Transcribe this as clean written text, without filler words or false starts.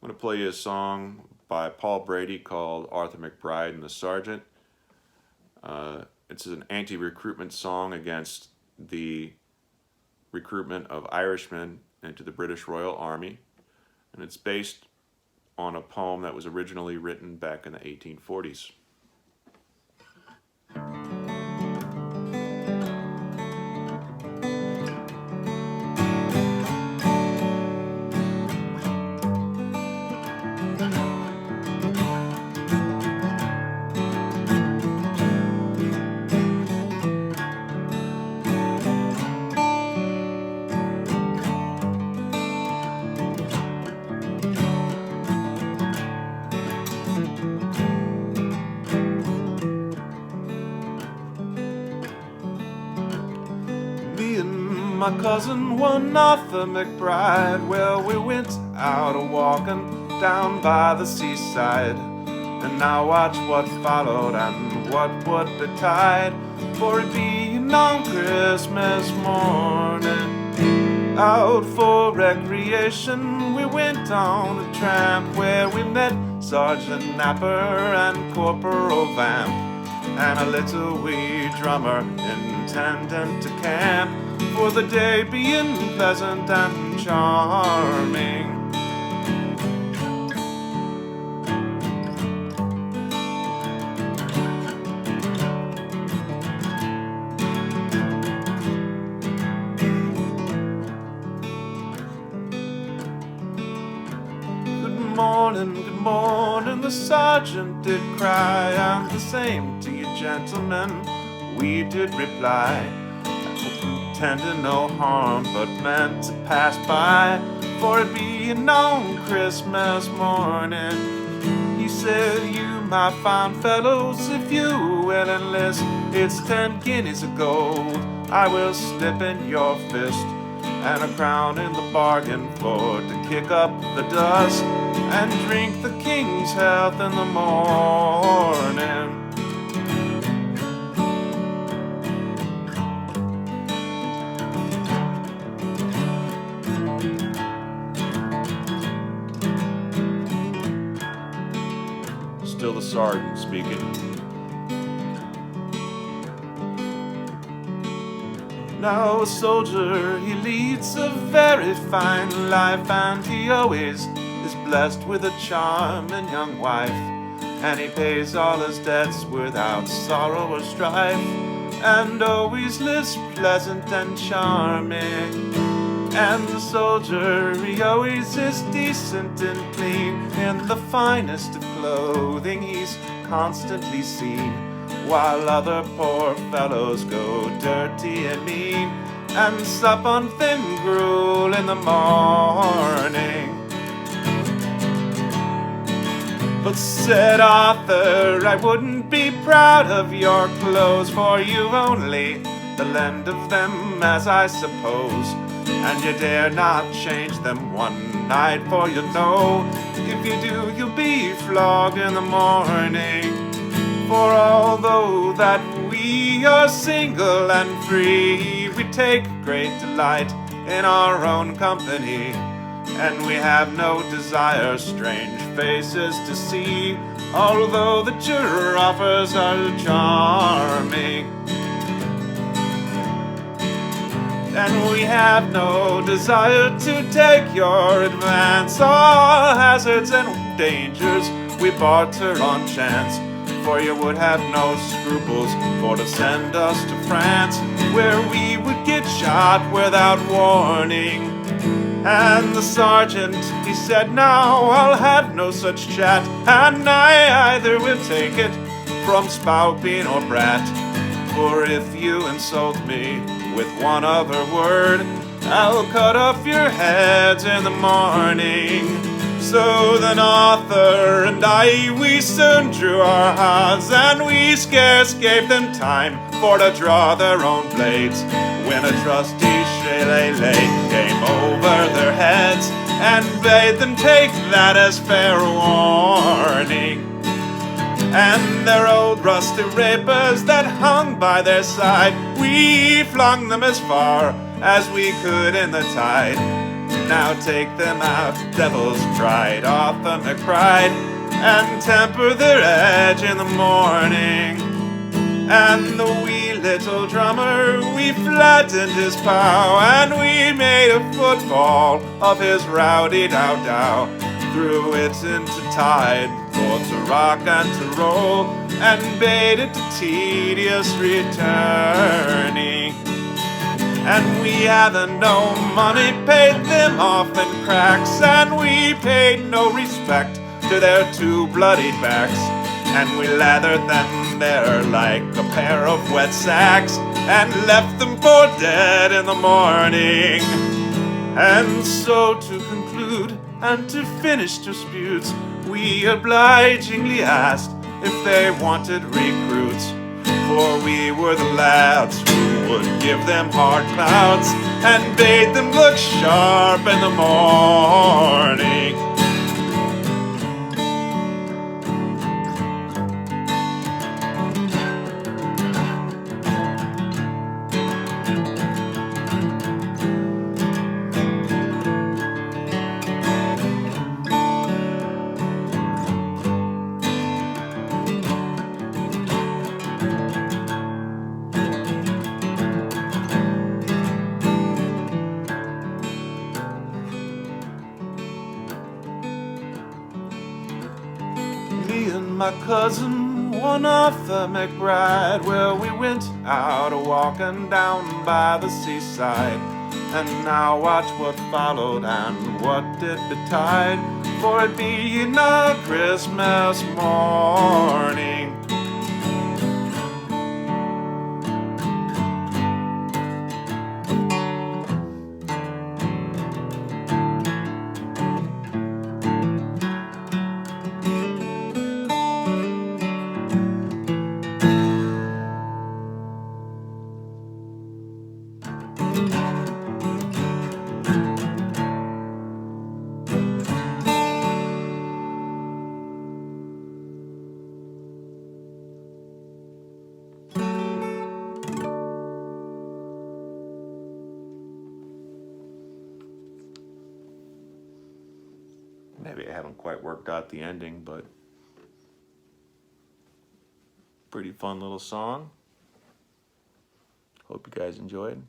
going to play you a song by Paul Brady called Arthur McBride and the Sargeant. It's an anti-recruitment song against the recruitment of Irishmen into the British Royal Army, and it's based on a poem that was originally written back in the 1840s. My cousin, one Arthur McBride, well, we went out a-walking down by the seaside. And now watch what followed and what would betide, for it being on Christmas morning. Out for recreation we went on a tramp, where we met Sergeant Napper and Corporal Vamp, and a little wee drummer intending to camp, for the day being pleasant and charming. Good morning, the sergeant did cry, and the same to you, gentlemen, we did reply. Intending no harm, but meant to pass by, for it being on Christmas morning. He said, you, my fine fellows, if you will enlist, it's 10 guineas of gold I will slip in your fist, and a crown in the bargain for to kick up the dust and drink the king's health in the morning. Still the sergeant speaking. Now a soldier, he leads a very fine life, and he always is blessed with a charming young wife, and he pays all his debts without sorrow or strife, and always lives pleasant and charming. And the soldier, he always is decent and clean, in the finest of clothing he's constantly seen, while other poor fellows go dirty and mean, and sup on thin gruel in the morning. But said Arthur, I wouldn't be proud of your clothes, for you've only the lend of them, as I suppose, and you dare not change them one night, for you know, if you do, you'll be flogged in the morning. For although that we are single and free, we take great delight in our own company, and we have no desire strange faces to see, although the giraffes are charming. And we have no desire to take your advance. All hazards and dangers we barter on chance, for you would have no scruples for to send us to France, where we would get shot without warning. And the sergeant, he said, now I'll have no such chat, and I either will take it from spalpeen or brat, for if you insult me with one other word, I'll cut off your heads in the morning. So then Arthur and I, we soon drew our hearts, and we scarce gave them time for to draw their own blades, when a trusty shillelagh came over their heads and bade them take that as fair warning. And their old rusty rapers that hung by their side, we flung them as far as we could in the tide, Now take them out, devil's pride, off the McBride, and temper their edge in the morning. And the wee little drummer, we flattened his pow, and we made a football of his rowdy-dow-dow. Threw it into tide for to rock and to roll, and bade it to tedious returning. And we having no money, paid them off in cracks, and we paid no respect to their two bloodied backs. And we lathered them there like a pair of wet sacks, and left them for dead in the morning. And so to conclude and to finish disputes, we obligingly asked if they wanted recruits, for we were the lads who would give them hard clouds and bade them look sharp in the morning. Me and my cousin, one off the McBride, well, we went out a-walking down by the seaside. And now watch what followed and what did betide, for it being a Christmas morning. Maybe I haven't quite worked out the ending, but pretty fun little song. Hope you guys enjoyed.